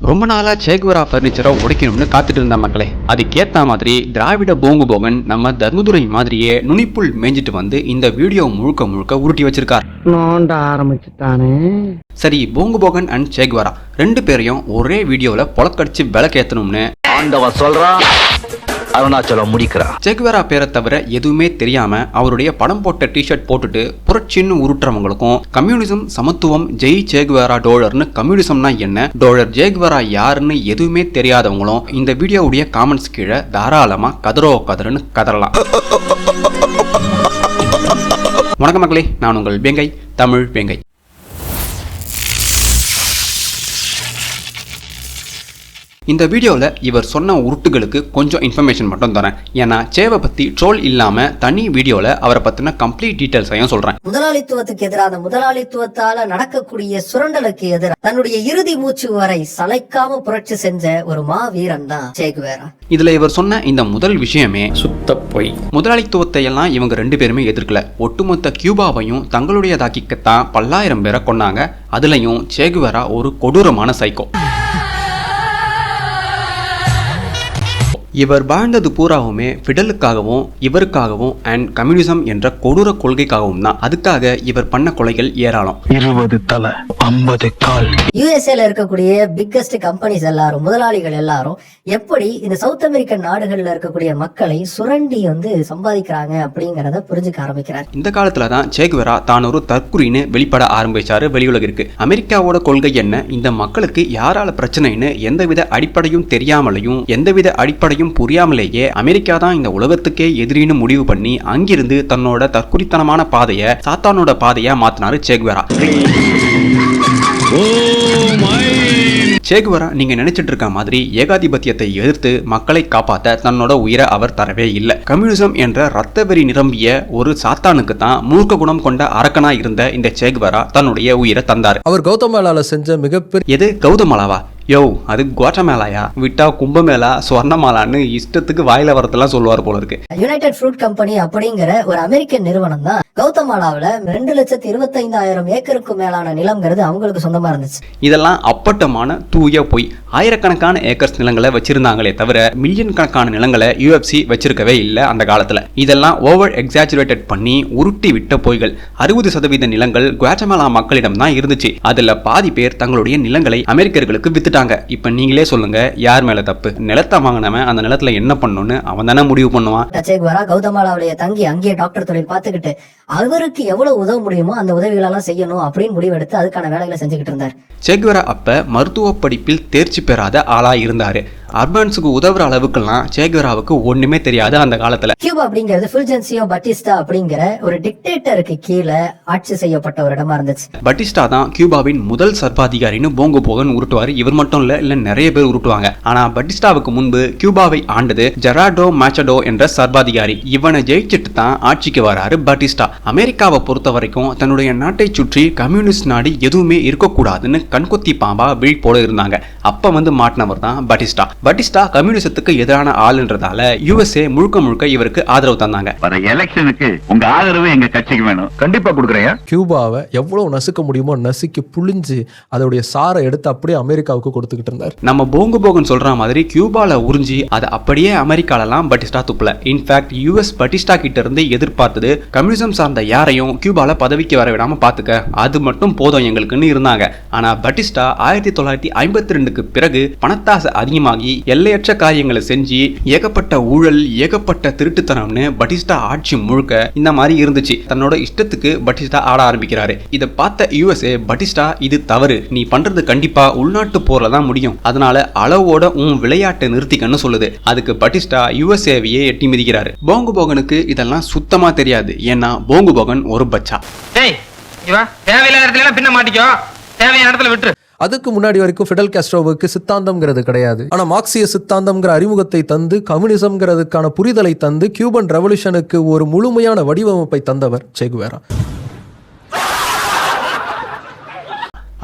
ரொம்ப நாளா சேகுவரா பர்னிச்சரை உடைக்கணும்னு காத்துட்டு இருந்த மக்களே, அதுக்கேற்ற மாதிரி திராவிட போங்கு போகன் நம்ம தர்மதுரை மாதிரியே நுனிப்புள் மேய்ஞ்சிட்டு வந்து இந்த வீடியோ முழுக்க முழுக்க உருட்டி வச்சிருக்கார். நோண்ட ஆரம்பிச்சுட்டானே. சரி, போங்கு போகன் அண்ட் சேகுவரா ரெண்டு பேரையும் ஒரே வீடியோல பொலக்கடிச்சு விளக்கேற்றணும்னு ஆண்டவன் சொல்றான், அருணாச்சலம் முடிக்கிறா. சேகுவரா பேரை தவிர எதுவுமே தெரியாம அவருடைய படம் போட்ட டிஷர்ட் போட்டுட்டு புரட்சின்னு உருட்டுறவங்களுக்கும், கம்யூனிசம் சமத்துவம் ஜெய் சேகுவரா டோலர்னு கம்யூனிசம்னா என்ன, டோலர் சேகுவரா யாருன்னு எதுவுமே தெரியாதவங்களும் இந்த வீடியோவுடைய காமெண்ட்ஸ் கீழே தாராளமா கதறுன்னு கதறலாம். வணக்கம் மக்களே, நான் உங்கள் வேங்கை, தமிழ் வேங்கை. இந்த வீடியோவில் இவர் சொன்ன உருட்டுகளுக்கு கொஞ்சம் இன்ஃபர்மேஷன் மட்டும் தரேன். ஏன்னா சேவை பற்றி ட்ரோல் இல்லாமல் தனி வீடியோவில் அவரை பற்றின கம்ப்ளீட் டீட்டெயில்ஸையும் சொல்கிறேன். முதலாளித்துவத்துக்கு எதிரான முதலாளித்துவத்தால நடக்கக்கூடிய சுரண்டலுக்கு எதிராக தன்னுடைய இறுதி மூச்சு வரை சளைக்காம புரட்சி செஞ்ச ஒரு மாவீரன் தான் சேகுவேரா. இதுல இவர் சொன்ன இந்த முதல் விஷயமே சுத்த பொய். முதலாளித்துவத்தை எல்லாம் இவங்க ரெண்டு பேருமே எதிர்க்கல. ஒட்டுமொத்த கியூபாவையும் தங்களுடையதாக்கித்தான் பல்லாயிரம் பேரை கொண்டாங்க. அதுலயும் சேகுவேரா ஒரு கொடூரமான சைக்கோ. இவர் வாழ்ந்தது பூராவுமே ஃபிடலுக்காகவும் இவருக்காகவும் அண்ட் கம்யூனிசம் என்ற கொடூர கொள்கைக்காகவும் தான். அதுக்காக இவர் பண்ண கொலைகள் ஏராளம். 20 தலை 50 கால். யுஎஸ்ஏல இருக்கக்கூடிய பிக்கஸ்ட் கம்பெனிஸ் எல்லாரும், முதலாளிகள் எல்லாரும் எப்படி இந்த சவுத் அமெரிக்கன் நாடுகள்ல இருக்கக்கூடிய மக்களை சுரண்டி சம்பாதிக்கிறாங்க அப்படிங்கறத புரிஞ்சுக்க ஆரம்பிக்கிறார். இந்த காலத்துல தான் சேகுவேரா தான் ஒரு தற்குறின்னு வெளிப்பட ஆரம்பிச்சாரு வெளியுலகிற்கு. அமெரிக்காவோட கொள்கை என்ன, இந்த மக்களுக்கு யாரால பிரச்சனைன்னு எந்தவித அடிப்படையும் தெரியாமலையும் எந்தவித அடிப்படையும் புரியாமலேயே அமெரிக்கா தான் இந்த உலகத்துக்கே எதிரின்னு முடிவு பண்ணி அங்கிருந்து தன்னோட தற்குறித்தனமான பாதையை சாத்தானோட பாதையா மாத்தினாரு சேகுவேரா. சேகுவேரா நீங்க நினைச்சிட்டு இருக்க மாதிரி ஏகாதிபத்தியத்தை எதிர்த்து மக்களை காப்பாற்ற தன்னோட உயிரை அவர் தரவே இல்லை. கம்யூனிசம் என்ற ரத்த வெறி நிரம்பிய ஒரு சாத்தானுக்கு தான் மூர்க்க குணம் கொண்ட அரக்கனா இருந்த இந்த சேகுவேரா தன்னுடைய உயிரை தந்தார். அவர் கௌதமாலால செஞ்ச மிகப்பெரிய எது கௌதமாலாவா? யோ, அது குவாட்டமேலாயா? விட்டா கும்பமேளா, ஸ்வர்ணமாலான்னு இஷ்டத்துக்கு வாயில வரதெல்லாம் சொல்லுவார் போல இருக்கு. யுனைடெட் ஃப்ரூட் கம்பெனி அப்படிங்கிற ஒரு அமெரிக்கன் நிறுவனம் தான் கௌதமாலாவில் 2,25,000 ஏக்கருக்கு மேலான நிலம்ங்கிறது அவங்களுக்கு சொந்தமா இருந்துச்சு. இதெல்லாம் அப்பட்டமான தூய பொய். ஆயிரக்கணக்கான ஏக்கர்ஸ் நிலங்களை வச்சிருந்தாங்களே தவிர மில்லியன் கணக்கான நிலங்களை யுஎஃப்சி வச்சிருக்கவே இல்லை அந்த காலத்துல. இதெல்லாம் ஓவர் எக்ஸாஜுரேட்டட் பண்ணி உருட்டி விட்ட பொய்கள். 60% நிலங்கள் குவாட்டமாலா மக்களிடம் தான் இருந்துச்சு. அதுல பாதி பேர் தங்களுடைய நிலங்களை அமெரிக்கர்களுக்கு வித்துட்டாங்க. இப்ப நீங்களே சொல்லுங்க, யார் மேல தப்பு? நிலத்தை வாங்கினவன் அந்த நிலத்துல என்ன பண்ணணும்னு அவன் தானே முடிவு பண்ணுவான். சேகுவேரா கௌதமாலாவிலேயே தங்கி அங்கேயே டாக்டர் தொழில் பார்த்துக்கிட்டு அவருக்கு எவ்வளவு உதவ முடியுமோ அந்த உதவிகளெல்லாம் செய்யணும் அப்படின்னு முடிவெடுத்து அதுக்கான வேலைகளை செஞ்சுக்கிட்டு இருந்தார். சேகுவேரா அப்ப மருத்துவ படிப்பில் தேர்ச்சி பெறாத ஆளா இருந்தாரு. அர்பன்ஸுக்கு உதவுற அளவுக்குலாம் சேகுவேராவுக்கு ஒண்ணுமே தெரியாது அந்த காலத்துல. கியூபா அப்படிங்கிறது ஃபுல்ஜென்சியோ பட்டிஸ்டா அப்படிங்கிற ஒரு டிக்டேட்டருக்கு கீழே ஆட்சி செய்யப்பட்ட ஒரு இடமா இருந்துச்சு. பட்டிஸ்டா தான் கியூபாவின் முதல் சர்வாதிகாரின்னு போங்கு போகன் உருட்டுவாரு. இவர் மட்டும் இல்ல நிறைய பேர் உருட்டுவாங்க. ஆனா பட்டிஸ்டாவுக்கு முன்பு கியூபாவை ஆண்டது ஜெராடோ மாச்சடோ என்ற சர்வாதிகாரி. இவனை ஜெயிச்சிட்டு தான் ஆட்சிக்கு வராரு பட்டிஸ்டா. அமெரிக்காவை பொறுத்த வரைக்கும் தன்னுடைய நாட்டை சுற்றி கம்யூனிஸ்ட் நாடு எதுவுமே இருக்கக்கூடாதுன்னு கண்கொத்தி பாம்பா விழிப்போட இருந்தாங்க. அப்ப மாட்டினவர் தான் பட்டிஸ்டா. பட்டிஸ்டா கம்யூனிசத்துக்கு எதிரான ஆளுன்றதால யுஎஸ்ஏ முழுக்க முழுக்க இவருக்கு ஆதரவு தந்தாங்க. வர எலெக்ஷனுக்கு உங்க ஆதரவு எங்க கட்சிக்கு வேணும், கண்டிப்பா கொடுக்குறேன். கியூபாவை எவ்வளவு நசுக்க முடியுமோ நசுக்கி புழிஞ்சு அதோடைய சாரை எடுத்து அப்படியே அமெரிக்காவுக்கு கொடுத்துக்கிட்டு இருந்தார். நம்ம போங்கு போகன் சொல்ற மாதிரி கியூபால உறிஞ்சி அதை அப்படியே அமெரிக்காலலாம் பட்டிஸ்டா துப்பல. இன்ஃபேக்ட் யுஎஸ் பட்டிஸ்டா கிட்ட இருந்து எதிர்பார்த்தது கம்யூனிசம் சார்ந்த யாரையும் கியூபால பதவிக்கு வர விடாம பாத்துக்க, அது மட்டும் போதும் எங்களுக்குன்னு இருந்தாங்க. ஆனா பட்டிஸ்டா 1952க்கு பிறகு பணத்தாசை அதிகமாகி எல்லையற்ற காரியங்களை செஞ்சு ஏகப்பட்ட ஊழல் ஏகப்பட்ட திருட்டுத்தனம்னு பட்டிஸ்டா ஆட்சி முழுக்க இந்த மாதிரி இருந்துச்சு. தன்னோட இஷ்டத்துக்கு பட்டிஸ்டா ஆட ஆரம்பிக்கிறாரு. இதை பார்த்த யுஎஸ்ஏ பட்டிஸ்டா இது தவறு, நீ பண்றது கண்டிப்பா உள்நாட்டு போர்ல தான் முடியும், அதனால அளவோட உன் விளையாட்டை நிறுத்திக்கன்னு சொல்லுது. அதுக்கு பட்டிஸ்டா யுஎஸ்ஏவையே எட்டி மிதிக்கிறாரு. போங்கு போகனுக்கு இதெல்லாம் சுத்தமா தெரியாது. ஏன்னா போங்கு போகன் ஒரு பச்சா. தேவையில்லாத இடத்துல பின்ன மாட்டிக்கோ, தேவையான இடத்துல விட்டு. அதுக்கு முன்னாடி வரைக்கும் ஃபிடல் காஸ்ட்ரோவுக்கு சித்தாந்தம்ங்கிறது கிடையாது. ஆனா மார்க்சிய சித்தாந்தம்ங்கிற அறிமுகத்தை தந்து கம்யூனிசம்ங்கிறதுக்கான புரிதலை தந்து கியூபன் ரெவல்யூஷனுக்கு ஒரு முழுமையான வடிவமைப்பை தந்தவர் சேகுவேரா.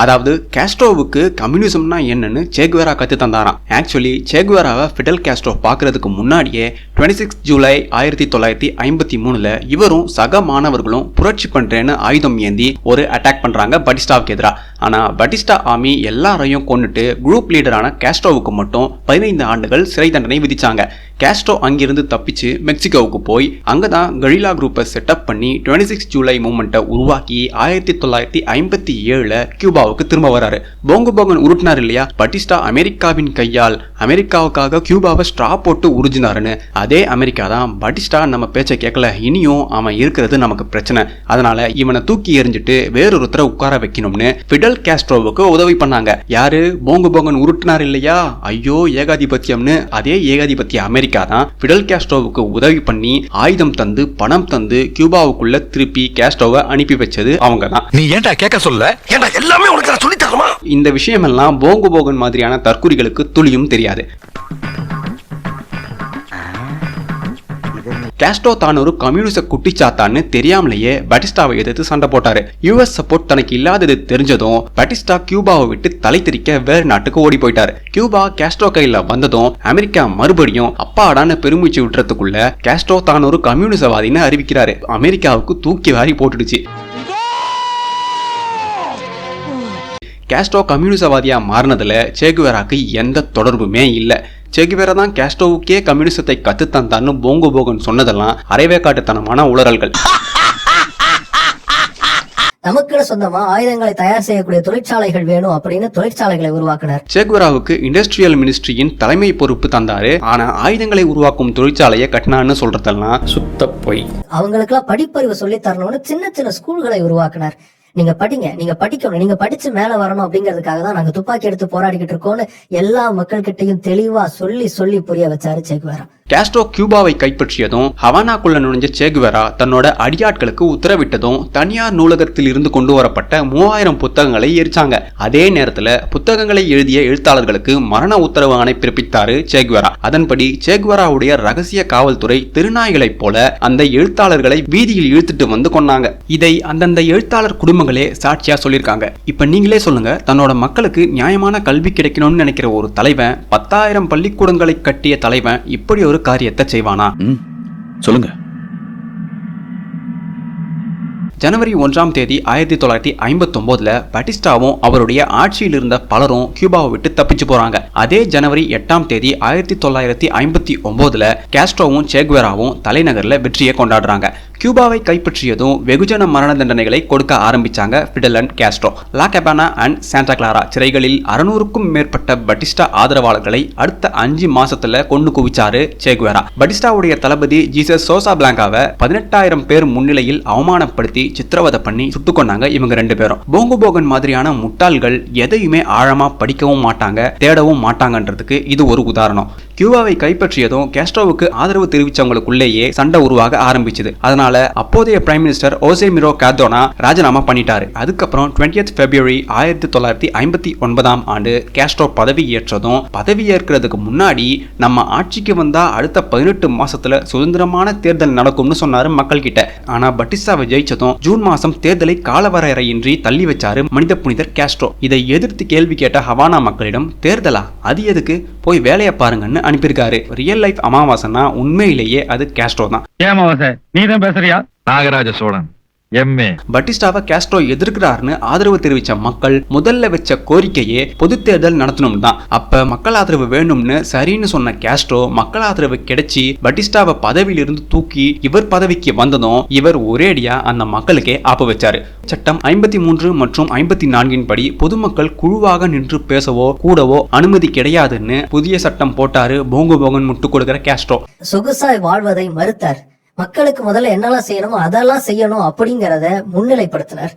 அதாவது காஸ்ட்ரோவுக்கு கம்யூனிசம்னா என்னன்னு சேகுவேரா கத்து தந்தாராம். ஆக்சுவலி சேகுவேராவை ஃபிடல் காஸ்ட்ரோ பார்க்கறதுக்கு முன்னாடியே 26 ஜூலை 1953 இவரும் சக மாணவர்களும் புரட்சி பண்றேன்னு ஆயுதம் ஏந்தி ஒரு அட்டாக் பண்றாங்க பட்டிஸ்டாவுக்கு எதிராக. ஆனா பட்டிஸ்டா ஆர்மி எல்லாரையும் கொன்னுட்டு குரூப் லீடரான காஸ்ட்ரோவுக்கு மட்டும் 15 ஆண்டுகள் சிறை தண்டனை விதிச்சாங்க. காஸ்ட்ரோ அங்கிருந்து தப்பிச்சு மெக்சிகோவுக்கு போய் அங்கதான் கெரில்லா குரூப்பை செட்டப் பண்ணி 26 ஜூலை மூமெண்ட்டை உருவாக்கி 1957 கியூபாவுக்கு திரும்ப வராரு. போங்கு போகன் உருட்டினார் இல்லையா, பட்டிஸ்டா அமெரிக்காவின் கையால் அமெரிக்காவுக்காக கியூபாவை ஸ்ட்ரா போட்டு உறிஞ்சினாருன்னு, அதே அமெரிக்கா தான் பட்டிஸ்டா நம்ம பேச்சை கேட்கல, இனியும் அவன் இருக்கிறது நமக்கு பிரச்சனை, அதனால இவனை தூக்கி எறிஞ்சிட்டு வேறொருத்தரை உட்கார வைக்கணும்னு ஃபிடல் காஸ்ட்ரோவுக்கு உதவி பண்ணாங்க. யாரு? போங்கு போகன் உருட்டினார் இல்லையா, ஐயோ ஏகாதிபத்தியம்னு, அதே ஏகாதிபத்திய அமெரிக்கா தான் ஃபிடல் காஸ்ட்ரோவுக்கு உதவி பண்ணி ஆயுதம் தந்து பணம் தந்து கியூபாவுக்குள்ள திருப்பி காஸ்ட்ரோவை அனுப்பி வச்சது அவங்க தான். நீ ஏன்டா கேட்க சொல்ல? ஏன்டா எல்லாமே உனக்கு நான் சொல்லி தரமா? இந்த விஷயமெல்லாம் போங்கு போகன் மாதிரியான தற்குறிகளுக்கு துளியும் தெரியாது. காஸ்ட்ரோ தான் ஒரு கம்யூனிச குட்டிச்சாத்தான்னு தெரியாமலேயே பட்டிஸ்டாவை எதிர்த்து சண்டை போட்டாரு. யுஎஸ் சப்போர்ட் தனக்கு இல்லாதது தெரிஞ்சதும் பட்டிஸ்டா கியூபாவை விட்டு தலை திரிக்க வேறு நாட்டுக்கு ஓடி போயிட்டாரு. கியூபா காஸ்ட்ரோ கையில வந்ததும் அமெரிக்கா மறுபடியும் அப்பாடான பெருமூச்சு விட்டுறதுக்குள்ள காஸ்ட்ரோ தான் ஒரு கம்யூனிசவாதின்னு அறிவிக்கிறாரு. அமெரிக்காவுக்கு தூக்கி வாரி போட்டுடுச்சு. காஸ்ட்ரோ கம்யூனிசவாதியா மாறினதுல சேகுவேராக்கு எந்த தொடர்புமே இல்லை. சேகுவேரா தான் காஸ்ட்ரோவுக்கே கம்யூனிசத்தை கத்துத்தந்தான்னு போங்கு போகன் சொன்னதெல்லாம் அரைவேக்காட்டுத்தனமான உளறல்கள். நமக்குன்னு சொந்தமா ஆயுதங்களை தயார் செய்யக்கூடிய தொழிற்சாலைகள் வேணும் அப்படின்னு தொழிற்சாலைகளை உருவாக்கினார். சேகுவேராவுக்கு இண்டஸ்ட்ரியல் மினிஸ்ட்ரியின் தலைமை பொறுப்பு தந்தாரு. ஆனா ஆயுதங்களை உருவாக்கும் தொழிற்சாலையை கட்டினான்னு சொல்றதெல்லாம் சுத்த பொய். அவங்களுக்கெல்லாம் படிப்பறிவு சொல்லி தரணும்னு சின்ன சின்ன ஸ்கூல்களை உருவாக்கினார். நீங்க படிங்க, நீங்க படிக்கணும், நீங்க படிச்சு மேல வரணும் அப்படிங்கிறதுக்காக தான் நாங்க துப்பாக்கி எடுத்து போராடிக்கிட்டு இருக்கோம்னு எல்லா மக்கள் கிட்டையும் தெளிவா சொல்லி சொல்லி புரிய வச்சாரு சேகுவேரா. காஸ்ட்ரோ கியூபாவை கைப்பற்றியதும் ஹவானாக்குள்ள நுழைஞ்ச சேகுவேரா தன்னோட அடியாட்களுக்கு உத்தரவிட்டதும் தனியார் நூலகத்தில் இருந்து கொண்டு வரப்பட்ட 3000 புத்தகங்களை எரிச்சாங்க. அதே நேரத்துல புத்தகங்களை எழுதிய எழுத்தாளர்களுக்கு மரண உத்தரவு ஆணை பிறப்பித்தாரு சேகுவேரா. அதன்படி சேகுவேராவுடைய ரகசிய காவல்துறை திருநாய்களைப் போல அந்த எழுத்தாளர்களை வீதியில் இழுத்துட்டு வந்து கொண்டாங்க. இதை அந்தந்த எழுத்தாளர் குடும்பங்களே சாட்சியா சொல்லியிருக்காங்க. இப்ப நீங்களே சொல்லுங்க, தன்னோட மக்களுக்கு நியாயமான கல்வி கிடைக்கணும்னு நினைக்கிற ஒரு தலைவன், 10,000 பள்ளிக்கூடங்களை கட்டிய தலைவன் இப்படி ஒரு காரியத்தை செய்வானா? சொல்லுங்க. ஜனவரி 1ஆம் தேதி 1959 பட்டிஸ்டாவும் அவருடைய ஆட்சியில் இருந்த பலரும் கியூபாவை விட்டு தப்பிச்சு போறாங்க. அதே ஜனவரி 8ஆம் தேதி 1959 காஸ்ட்ரோவும் சேகுவேராவும் தலைநகர்ல வெற்றியை கொண்டாடுறாங்க. கியூபாவை கைப்பற்றியதும் வெகுஜன மரண தண்டனைகளை கொடுக்க ஆரம்பிச்சாங்க Fidel and Castro. La Cabana and Santa Clara சிறைகளில் 600க்கும் மேற்பட்ட பட்டிஸ்டா ஆதரவாளர்களை அடுத்த 5 மாசத்துல கொண்டு குவிச்சாரு சேகுவேரா. பட்டிஸ்டாவுடைய தளபதி ஜீசஸ் சோசா பிளாங்காவை 18,000 பேர் முன்னிலையில் அவமானப்படுத்தி சித்திரவதை பண்ணி சுட்டுக் கொண்டாங்க இவங்க 2 பேரும். போங்கு போகன் மாதிரியான முட்டாள்கள் எதையுமே ஆழமா படிக்கவும் மாட்டாங்க, தேடவும் மாட்டாங்கன்றதுக்கு இது ஒரு உதாரணம். கியூபாவை கைப்பற்றியதும் காஸ்ட்ரோவுக்கு ஆதரவு தெரிவிச்சவங்களுக்குள்ளேயே சண்டை உருவாக ஆரம்பிச்சது. அதனால அப்போதைய பிரைம் மினிஸ்டர் ஓசே மிரோ கார்டோனா ராஜினாமா பண்ணிட்டாரு. அதுக்கப்புறம் 20th February 1959ஆம் ஆண்டு காஸ்ட்ரோ பதவி ஏற்றதும், பதவி ஏற்கிறதுக்கு முன்னாடி நம்ம ஆட்சிக்கு வந்தா அடுத்த 18 மாசத்துல சுதந்திரமான தேர்தல் நடக்கும்னு சொன்னாரு மக்கள் கிட்ட. ஆனா பட்டிஸ்டாவை ஜெயிச்சதும் ஜூன் மாசம் தேர்தலை காலவரையறையின்றி தள்ளி வச்சாரு மனித புனிதர் காஸ்ட்ரோ. இதை எதிர்த்து கேள்வி கேட்ட ஹவானா மக்களிடம் தேர்தலா, அது எதுக்கு, போய் வேலையை பாருங்கன்னு அனுப்பியிருக்காரு. ரியல் லைஃப் அமாவாசைனா உண்மையிலேயே அது காஸ்ட்ரோ தான். ஏமாவாசை நீதான் பேசுறியா? நாகராஜ சோழன் எம்ஏ. பட்டிஸ்டாவை காஸ்ட்ரோ எதிர்க்கிறாருன்னு ஆதரவு தெரிவிச்ச மக்கள் முதல்ல வச்ச கோரிக்கையே பொது தேர்தல் நடத்தணும் தான். அப்ப மக்கள் ஆதரவு வேணும்னு சரின்னு சொன்ன காஸ்ட்ரோ மக்கள் ஆதரவு கிடைச்சி பட்டிஸ்டாவை பதவியிலிருந்து தூக்கி இவர் பதவிக்கு வந்ததும் இவர் ஒரேடியா அந்த மக்களுக்கே ஆப்பு வச்சாரு. சட்டம் 53 மற்றும் 54 படி பொதுமக்கள் குழுவாக நின்று பேசவோ கூடவோ அனுமதி கிடையாதுன்னு புதிய சட்டம் போட்டாரு போங்கு போகன் முட்டு கொடுக்கிற காஸ்ட்ரோ. சொகுசாய் வாழ்வதை மறுத்தார். மக்களுக்கு முதல்ல என்னெல்லாம் செய்யணுமோ அதெல்லாம் செய்யணும் அப்படிங்கறத முன்னிலைப்படுத்தினார்.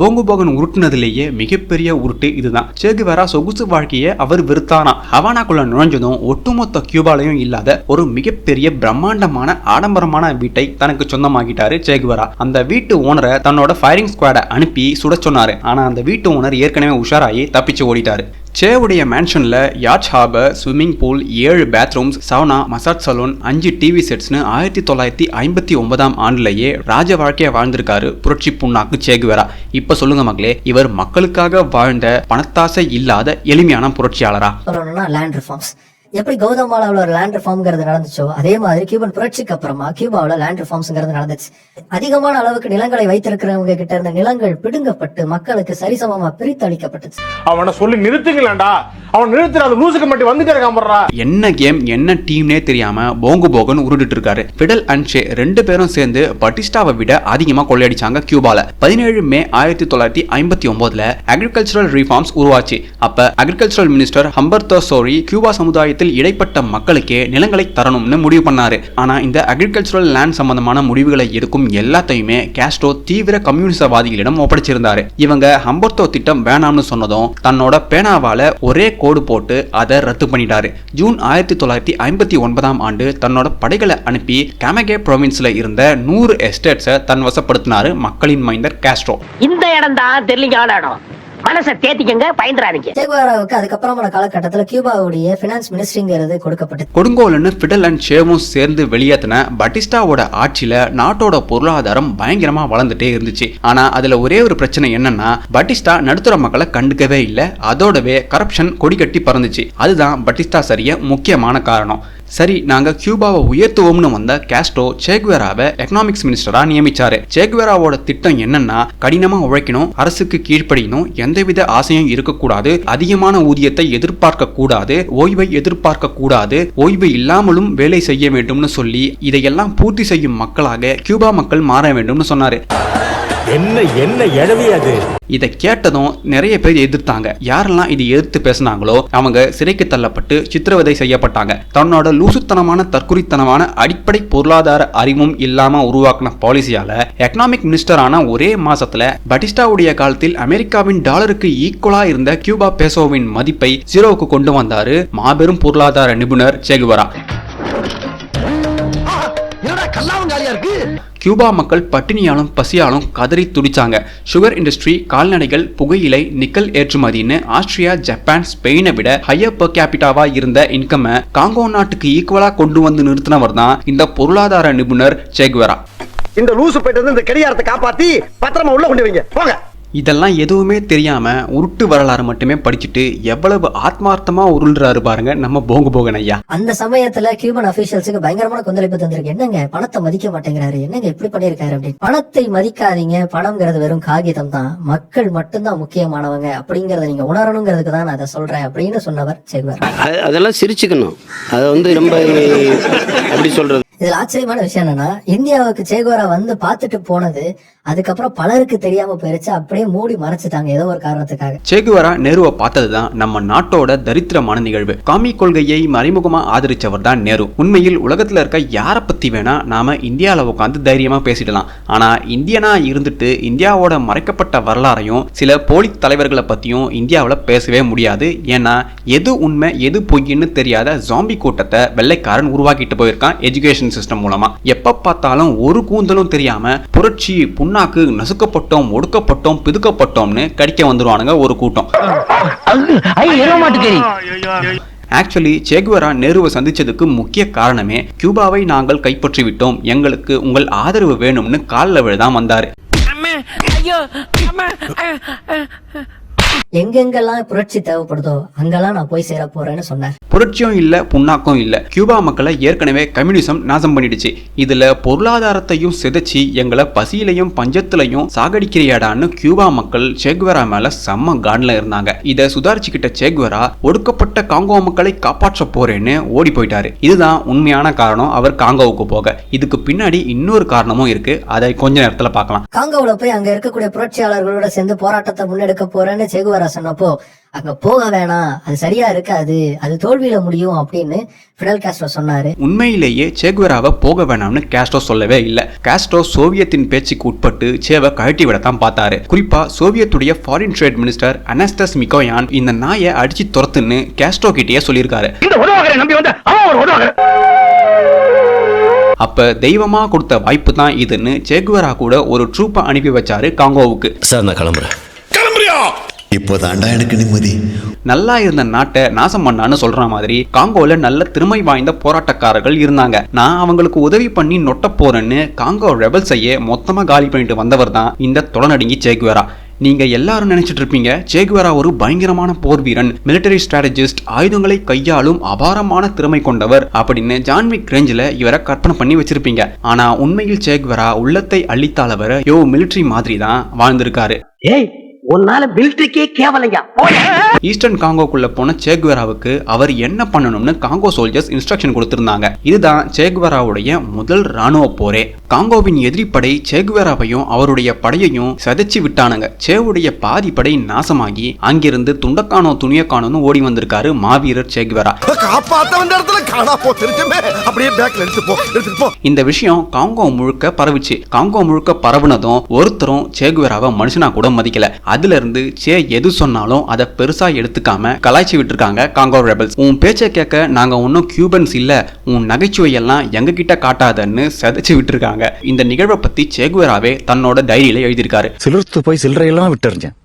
போங்கு போகன் உருட்டுனதுலேயே மிகப்பெரிய உருட்டு இதுதான். சேகுவேரா சொகுசு வாழ்க்கையை அவர் வெறுத்தானா. ஹவானாக்குள்ள நுழைஞ்சதும் ஒட்டுமொத்த கியூபாலையும் இல்லாத ஒரு மிகப்பெரிய பிரம்மாண்டமான ஆடம்பரமான வீட்டை தனக்கு சொந்தமாக்கிட்டாரு சேகுவேரா. அந்த வீட்டு ஓனரை தன்னோட ஃபயரிங் ஸ்குவாடை அனுப்பி சுட சொன்னாரு. ஆனா அந்த வீட்டு ஓனர் ஏற்கனவே உஷாராகி தப்பிச்சு ஓடிட்டாரு. சேவுடைய மேன்ஷன்ல yacht harbour, swimming pool, 7 bathrooms, sauna, massage salon, 5 TV செட்ஸ்னு 1959ஆம் ஆண்டுலயே ராஜ வாழ்க்கையை வாழ்ந்திருக்காரு புரட்சி புண்ணாக்கு சேகுவேரா. இப்ப சொல்லுங்க மக்களே, இவர் மக்களுக்காக வாழ்ந்த பணத்தாசை இல்லாத எளிமையான புரட்சியாளரா? சொல்லணும்னா லேண்ட் ரிஃபார்ம்ஸ். எப்படி கௌதமாலாவில் ஒரு லேண்ட் ரிஃபார்ம்ங்கிறது நடந்துச்சோ அதே மாதிரி கியூபன் புரட்சிக்கு அப்புறமா கியூபாவில் லேண்ட் ரிஃபார்ம்ஸ்ங்கிறது நடந்துச்சு. அதிகமான அளவுக்கு நிலங்களை வைத்திருக்கிறவங்க கிட்ட இருந்த நிலங்கள் பிடுங்கப்பட்டு மக்களுக்கு சரிசமமா பிரித்து அளிக்கப்பட்டுச்சு. அவனை சொல்லி நிறுத்துங்களேன்டா, அவன் நிறுத்துறாது லூசுக்கு மட்டும் வந்துட்டே இருக்கான். என்ன கேம் என்ன டீம்னே தெரியாம போங்கு போகன் உருட்டுட்டு இருக்காரு. ஃபிடல் அண்ட் ஷே 2 பேரும் சேர்ந்து பட்டிஸ்டாவை விட அதிகமா கொள்ளையடிச்சாங்க கியூபால. 17 மே 1959 அக்ரிகல்ச்சரல் ரிஃபார்ம்ஸ் உருவாச்சு. அப்ப அக்ரிகல்ச்சரல் மினிஸ்டர் ஹம்பர்தோ சோரி கியூபா சமுதாயத்தில் இடைப்பட்ட மக்களுக்கே நிலங்களை தரணும்னு முடிவு பண்ணாரு. ஆனா இந்த அக்ரிகல்ச்சரல் லேண்ட் சம்பந்தமான முடிவுகளை எடுக்கும் எல்லாத்தையுமே காஸ்ட்ரோ தீவிர கம்யூனிசவாதிகளிடம் ஒப்படைச்சிருந்தாரு. இவங்க ஹம்பர்தோ திட்டம் வேணாம்னு சொன்னதும் தன்னோட பேனாவால ஒரே கோடு போட்டு அதை ரத்து பண்ணிட்டாரு. ஜூன் 1959 தன்னோட படைகளை அனுப்பி காமகே ப்ரொவின்ஸ்ல இருந்த 100 எஸ்டேட்ஸை தன் வசப்படுத்தினாரு மக்களின் மைந்தர் காஸ்ட்ரோ. இந்த இடம் தான் தெரியலீங்கான இடம், மனசை தேத்திக்கங்க, பயந்துறாதீங்க. சே குவேராவுக்கு அதுக்கப்புறமான காலகட்டத்தில் கியூபாவுடைய பினான்ஸ் மினிஸ்ட்ரிங்கிறது கொடுக்கப்பட்டது. கொடுங்கோல்னு ஃபிடல் அண்ட் ஷேவும் சேர்ந்து வெளியேற்றின பட்டிஸ்டாவோட ஆட்சியில நாட்டோட பொருளாதாரம் பயங்கரமா வளர்ந்துட்டே இருந்துச்சு. ஆனா அதுல ஒரே ஒரு பிரச்சனை என்னன்னா பட்டிஸ்டா நடுத்தர மக்களை கண்டுக்கவே இல்லை. அதோடவே கரப்ஷன் கொடி கட்டி பறந்துச்சு. அதுதான் பட்டிஸ்டா சரிய முக்கியமான காரணம். சரி, நாங்க கியூபாவை உயர்த்துவோம்னு வந்த காஸ்ட்ரோ சேகுவேராவை எக்கனாமிக்ஸ் மினிஸ்டரா நியமிச்சாரு. சேகுவேராவோட திட்டம் என்னன்னா கடினமா உழைக்கணும், அரசுக்கு கீழ்ப்படியணும், எந்தவித ஆசையும் இருக்கக்கூடாது, அதிகமான ஊதியத்தை எதிர்பார்க்க கூடாது, ஓய்வை எதிர்பார்க்க கூடாது, ஓய்வு இல்லாமலும் வேலை செய்ய வேண்டும்னு சொல்லி இதையெல்லாம் பூர்த்தி செய்யும் மக்களாக கியூபா மக்கள் மாற வேண்டும்னு சொன்னாரு. என்ன எழவியாது. இதை கேட்டதும் நிறைய பேர் எதிர்த்தாங்க. யாரெல்லாம் இது எதிர்த்து பேசினாங்களோ அவங்க சிறைக்கு தள்ளப்பட்டு சித்திரவதை செய்யப்பட்டாங்க. தன்னோட லூசுத்தனமான தற்குறித்தனமான அடிப்படை பொருளாதார அறிவும் இல்லாம உருவாக்கின பாலிசியால எக்கனாமிக் மினிஸ்டரான ஒரே மாசத்துல பட்டிஸ்டாவுடைய காலத்தில் அமெரிக்காவின் டாலருக்கு ஈக்குவலா இருந்த கியூபா பேசோவின் மதிப்பை 0க்கு கொண்டு வந்தாரு மாபெரும் பொருளாதார நிபுணர் சே குவேரா. கியூபா மக்கள் பட்டினியாலும் பசியாலும் கதறி துடிச்சாங்க. சுகர் இண்டஸ்ட்ரி, கால்நடைகள், புகையிலை, நிக்கல் ஏற்றுமதின்னு ஆஸ்திரியா, ஜப்பான், ஸ்பெயினை விட ஹையர் பெர் கேபிட்டாவா இருந்த இன்கமை காங்கோ நாட்டுக்கு ஈக்குவலா கொண்டு வந்து நிறுத்தினவர் தான் இந்த பொருளாதார நிபுணர் சே குவேரா. இந்த லூசு போயிட்டு இந்த கடிகாரத்தை காப்பாத்தி பத்திரமா உள்ள கொண்டு வைங்க போங்க. இதெல்லாம் எதுவுமே தெரியாம உருட்டு வரலாறு மட்டுமே படிச்சுட்டு எவ்வளவு ஆத்மார்த்தமா உருள்றாரு பாருங்க நம்ம போங்கு போகன் ஐயா. அந்த சமயத்துல கியூபன் அபிஷியல்ஸுக்கு பயங்கரமான கொந்தளிப்பு தந்திருக்கு. என்னங்க பணத்தை மதிக்க மாட்டேங்கிறாரு, என்னங்க இப்படி பண்ணிருக்காரு அப்படின்னு. பணத்தை மதிக்காதீங்க, பணம்ங்கிறது வெறும் காகிதம் தான், மக்கள் மட்டும்தான் முக்கியமானவங்க அப்படிங்கறத நீங்க உணரணுங்கிறதுக்கு தான் நான் அதை சொல்றேன் அப்படின்னு சொன்னவர் சே குவேரா. அதெல்லாம் சிரிச்சுக்கணும், அதை ரொம்ப அப்படி சொல்றது. இதுல ஆச்சரியமான விஷயம் என்னன்னா இந்தியாவுக்கு சே குவேரா வந்து பார்த்துட்டு போனது அதுக்கப்புறம் பலருக்கு தெரியாம போயிருச்சு. அப்படியே மூடி மறைச்சிட்டாங்க ஏதோ ஒரு காரணத்துக்காக. சே குவேரா நேருவை பார்த்ததுதான் நம்ம நாட்டோட தரித்திரமான நிகழ்வு. காமி கொள்கையை மறைமுகமா ஆதரிச்சவர் தான் நேரு. உண்மையில் உலகத்துல இருக்க யாரை பத்தி வேணா நாம இந்தியாவில உட்காந்து தைரியமா பேசிடலாம். ஆனா இந்தியனா இருந்துட்டு இந்தியாவோட மறைக்கப்பட்ட வரலாறையும் சில போலி தலைவர்களை பத்தியும் இந்தியாவில பேசவே முடியாது. ஏன்னா எது உண்மை எது பொய்ன்னு தெரியாத ஜாம்பி கூட்டத்தை வெள்ளைக்காரன் உருவாக்கிட்டு போயிருக்கான் எஜுகேஷன் சிஸ்டம் மூலமா. எப்ப பார்த்தாலும் ஒரு கூந்தலும் தெரியாம புரட்சி, புண்ணாக்கு, நசுக்கப்பட்டோம், ஒடுக்கப்பட்டோம், பிதுக்கப்பட்டோம்னு கடிக்க வந்துருவானுங்க ஒரு கூட்டம். ஆக்சுவலி சே குவேரா நேருவை சந்திச்சதுக்கு முக்கிய காரணமே கியூபாவை நாங்கள் கைப்பற்றி விட்டோம், எங்களுக்கு உங்கள் ஆதரவு வேணும்னு காலில் விழதான் வந்தாரு. எங்கெங்கெல்லாம் புரட்சி தேவைப்படுதோ அங்கெல்லாம் நான் போய் சேர போறேன்னு சொன்னார். புரட்சியும் இல்ல, புண்ணாக்கும் இல்ல. கியூபா மக்களை ஏற்கனவே கம்யூனிசம் நாசம் பண்ணிடுச்சு. இதுல பொருளாதாரத்தையும் சிதைச்சி எங்களை பசியிலையும் பஞ்சத்திலையும் சாகடிக்கிறியாடான்னு கியூபா மக்கள் சே குவேரா மேல செம்ம கான்ல இருந்தாங்க. இதை சுதாரிச்சுக்கிட்ட சே குவேரா ஒடுக்கப்பட்ட காங்கோ மக்களை காப்பாற்ற போறேன்னு ஓடி போயிட்டாரு. இதுதான் உண்மையான காரணம் அவர் காங்கோவுக்கு போக. இதுக்கு பின்னாடி இன்னொரு காரணமும் இருக்கு, அதை கொஞ்ச நேரத்துல பார்க்கலாம். காங்கோவுல போய் அங்க இருக்கக்கூடிய புரட்சியாளர்களோட சேர்ந்து போராட்டத்தை முன்னெடுக்க போறேன்னு சே குவேரா சொன்னப்போ அங்க போக வேணாம், அது சரியா இருக்காது, அது தோல்வியில முடியும் அப்படின்னு ஃபிடல் காஸ்ட்ரோ சொன்னாரு. உண்மையிலேயே சே குவேராவை போக வேணாம்னு காஸ்ட்ரோ சொல்லவே இல்லை. காஸ்ட்ரோ சோவியத்தின் பேச்சுக்கு உட்பட்டு சேவை கழட்டி விடத்தான் பார்த்தாரு. குறிப்பா சோவியத்துடைய ஃபாரின் ட்ரேட் மினிஸ்டர் அனஸ்டஸ் மிகோயான் இந்த நாயை அடிச்சு துரத்துன்னு காஸ்ட்ரோ கிட்டே சொல்லியிருக்காரு. அப்ப தெய்வமா கொடுத்த வாய்ப்பு தான் இதுன்னு சே குவேரா கூட ஒரு ட்ரூப்பை அனுப்பி வச்சாரு காங்கோவுக்கு. சார் நான் கிளம்புறேன். இப்போதாண்டா எனக்கு நிம்மதி. நல்லா இருந்த நாட்டை நாசம் பண்ணான்னு சொல்ற மாதிரி காங்கோல நல்ல திறமை வாய்ந்த போராட்டக்காரர்கள் இருந்தாங்க. நான் அவங்களுக்கு உதவி பண்ணி நொட்ட போறேன்னு காங்கோ ரெபல்ஸையே மொத்தமா காலி பண்ணிட்டு வந்தவர் தான் இந்த தொடநடுங்கி சே குவேரா. நீங்க எல்லாரும் நினைச்சிட்டு இருப்பீங்க சேகுவேரா ஒரு பயங்கரமான போர் வீரன், மிலிட்டரி ஸ்ட்ராட்டஜிஸ்ட், ஆயுதங்களை கையாளும் அபாரமான திறமை கொண்டவர் அப்படின்னு ஜான் விக் ரேஞ்சில் இவரை கற்பனை பண்ணி வச்சிருப்பீங்க. ஆனா உண்மையில் சேகுவேரா உள்ளத்தை அள்ளித்தாளவர் மிலிட்டரி மாதிரி தான் வாழ்ந்திருக்காரு. ஏய் உன்னால மிலிட்டரிக்கே கேவலையா. ஈஸ்டர்ன் காங்கோக்குள்ள போன சேகுவேராவுக்கு அவர் என்ன பண்ணணும்னு காங்கோ சோல்ஜர்ஸ் இன்ஸ்ட்ரக்ஷன் கொடுத்திருந்தாங்க. இதுதான் சேகுவேராவுடைய முதல் ராணுவ போரே. காங்கோவின் எதிரிப்படை சேகுவேராவையும் அவருடைய படையையும் சதைச்சு விட்டானுங்க. சேவுடைய பாதி படை நாசமாகி அங்கிருந்து துண்டக்கானோ துணியக்கானோன்னு ஓடி வந்திருக்காரு மாவீரர் சேகுவேரா. இந்த விஷயம் காங்கோ முழுக்க பரவுச்சு. காங்கோ முழுக்க பரவுனதும் ஒருத்தரும் சேகுவேராவை மனுஷனா கூட மதிக்கல. அதுல இருந்து சே எது சொன்னாலும் அதை பெருசா எடுத்துக்காம கலாய்ச்சி விட்டுருக்காங்க காங்கோ ரெபல்ஸ். உன் பேச்சை கேட்க நாங்க ஒன்னும் கியூபன்ஸ் இல்ல, உன் நகைச்சுவை எல்லாம் எங்க கிட்ட காட்டாதன்னு சதைச்சு விட்டுருக்காங்க. இந்த நிகழ்வை பத்தி சேகுவேராவே தன்னோட டைரியில எழுதியிருக்காரு. சிலிர்த்து போய் சில்லறையெல்லாம் விட்டுறிஞ்சேன்.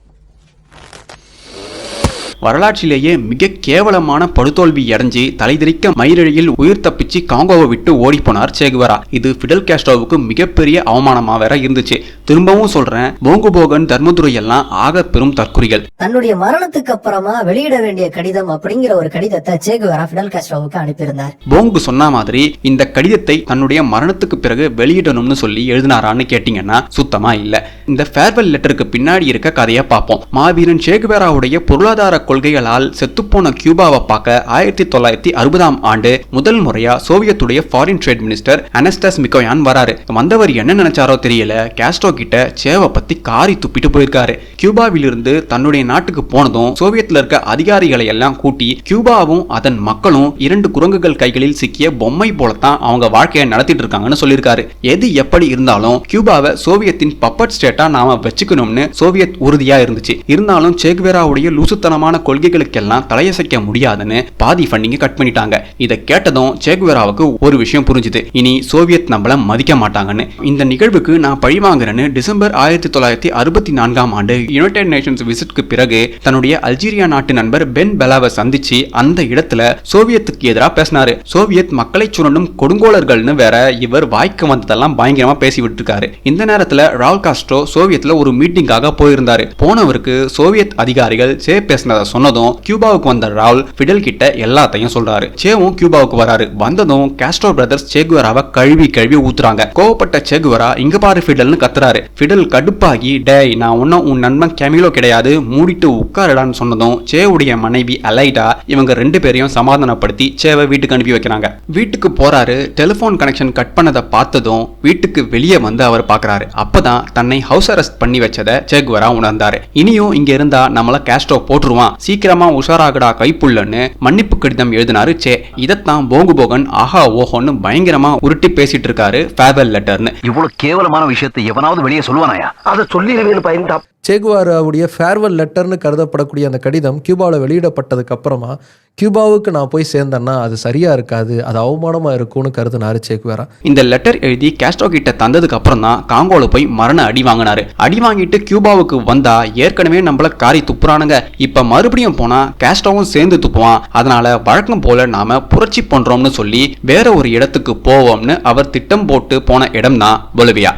வரலாற்றிலேயே மிக கேவலமான படுதோல்வி அடைஞ்சி தலைதிரிக்க மயிரிழையில் உயிர் தப்பிச்சு காங்கோவை விட்டு ஓடி போனார் சேகுவேரா. இது ஃபிடல் காஸ்ட்ரோவுக்கு மிகப்பெரிய அவமானமா வேற இருந்துச்சு. திரும்பவும் சொல்றேன், போங்கு போகன், தர்மதுரை எல்லாம் ஆக பெரும் தற்குறிகள். தன்னுடைய மரணத்துக்கு அப்புறமா வெளியிட வேண்டிய கடிதம் அப்படிங்கிற ஒரு கடிதத்தை சேகுவேரா ஃபிடல் காஸ்ட்ரோவுக்கு அனுப்பியிருந்தார். போங்கு சொன்ன மாதிரி இந்த கடிதத்தை தன்னுடைய மரணத்துக்கு பிறகு வெளியிடணும்னு சொல்லி எழுதினாரான்னு கேட்டீங்கன்னா சுத்தமா இல்ல. இந்த ஃபேர்வெல் லெட்டருக்கு பின்னாடி இருக்க கதையை பார்ப்போம். மாவீரன் சேகுவேராவுடைய பொருளாதார கொள்கைகளால் செத்துப்போன கியூபாவை பார்க்க 1960ஆம் ஆண்டு முதல் முறையா சோவியத்துடைய ஃபாரின் ட்ரேட் மினிஸ்டர் அனஸ்டாஸ் மிகோயான் வராரு. வந்தவர் என்ன நினைச்சாரோ தெரியல, காஸ்ட்ரோ கிட்ட சேவை பத்தி காரி துப்பிட்டு போயிருக்காரு. கியூபாவிலிருந்து தன்னுடைய நாட்டுக்கு போனதும் சோவியத்ல இருக்க அதிகாரிகளை எல்லாம் கூட்டி கியூபாவும் அதன் மக்களும் 2 குரங்குகள் கைகளில் சிக்கிய பொம்மை போலத்தான் அவங்க வாழ்க்கையை நடத்திட்டு இருக்காங்கன்னு சொல்லியிருக்காரு. எது எப்படி இருந்தாலும் கியூபாவை சோவியத்தின் பப்பட் ஸ்டேட்டா நாம வச்சுக்கணும்னு சோவியத் உறுதியா இருந்துச்சு. இருந்தாலும் சேகுவேராவுடைய லூசுத்தனமான கொள்கைகளுக்கெல்லாம் தலையசைக்க முடியாதுன்னு பாதி ஃபண்டிங்க கட் பண்ணிட்டாங்க. இதை கேட்டதும் சேகுவேராவுக்கு ஒரு விஷயம் புரிஞ்சுது, இனி சோவியத் நம்மள மதிக்க மாட்டாங்கன்னு. இந்த நிகழ்வுக்கு நான் பழிவாங்குறேன்னு டிசம்பர் 1964ஆம் ஆண்டு யுனைடெட் நேஷன்ஸ் விசிட்க்கு பிறகு தன்னுடைய அல்ஜீரியா நாட்டு நண்பர் பென் பெலாவை சந்திச்சு அந்த இடத்துல சோவியத்துக்கு எதிராக பேசினாரு. சோவியத் மக்களை சுரண்டும் கொடுங்கோலர்கள்னு வேற இவர் வாய்க்கு வந்ததெல்லாம் பயங்கரமா பேசி விட்டுருக்காரு. இந்த நேரத்துல ரால் காஸ்ட்ரோ சோவியத்ல ஒரு மீட்டிங்காக போயிருந்தாரு. போனவருக்கு சோவியத் அதிகாரிகள் சே பேசினதை சொன்னதும் கியூபாவுக்கு வந்த ரால் ஃபிடல் கிட்ட எல்லாத்தையும் சொல்றாரு. சேவும் கியூபாவுக்கு வராரு. வந்ததும் காஸ்ட்ரோ பிரதர்ஸ் சேகுவேராவை கழுவி ஊத்துறாங்க. கோவப்பட்ட சேகுவேரா இங்க பாரு ஃபிடல்னு கத்துறாரு. ஃபிடல் கடுப்பாகி, டேய் நான் ஒன்னும் உன் நண்பன் கேமிலோ கிடையாது, மூடிட்டு உட்காரடான்னு சொன்னதும் சேவுடைய மனைவி அலைடா இவங்க 2 பேரையும் சமாதானப்படுத்தி சேவை வீட்டுக்கு அனுப்பி வைக்கிறாங்க. வீட்டுக்கு போறாரு. டெலிபோன் கனெக்ஷன் கட் பண்ணதை பார்த்ததும் வீட்டுக்கு வெளியே வந்து அவர் பாக்குறாரு. அப்பதான் தன்னை ஹவுஸ் அரெஸ்ட் பண்ணி வச்சதை சேகுவேரா உணர்ந்தாரு. இனியும் இங்க இருந்தா நம்மள காஸ்ட்ரோ போட்டுருவான், சீக்கிரமா உஷாராகடா கைப்புள்ளன்னு மன்னிப்பு கடிதம் எழுதினாரு சே. இதத்தான் போங்கு போகன் ஆஹா ஓஹோன்னு பயங்கரமா உருட்டி பேசிட்டு இருக்காரு ஃபேர்வெல் லெட்டர்னு. இவ்வளவு கேவலமான விஷயத்தை எவனாவது வெளியே சொல்லுவானாயா? அதை சொல்லி பயன்டா. சேகுவேராவுடைய ஃபேர்வெல் லெட்டர்னு கருதப்படக்கூடிய அந்த கடிதம் கியூபாவில் வெளியிடப்பட்டதுக்கு அப்புறமா கியூபாவுக்கு நான் போய் சேர்ந்தேன்னா அது சரியா இருக்காது, அது அவமானமா இருக்கும்னு கருதுனாரு சேகுவேரா. இந்த லெட்டர் எழுதி காஸ்ட்ரோ கிட்ட தந்ததுக்கு அப்புறம் தான் காங்கோல போய் மரண அடி வாங்கினாரு. அடி வாங்கிட்டு கியூபாவுக்கு வந்தா ஏற்கனவே நம்மள காரி துப்புறானுங்க, இப்ப மறுபடியும் போனா காஸ்ட்ரோவும் சேர்ந்து துப்புவான், அதனால வழக்கம் போல நாம புரட்சி பண்றோம்னு சொல்லி வேற ஒரு இடத்துக்கு போவோம்னு அவர் திட்டம் போட்டு போன இடம் தான் பொலிவியா.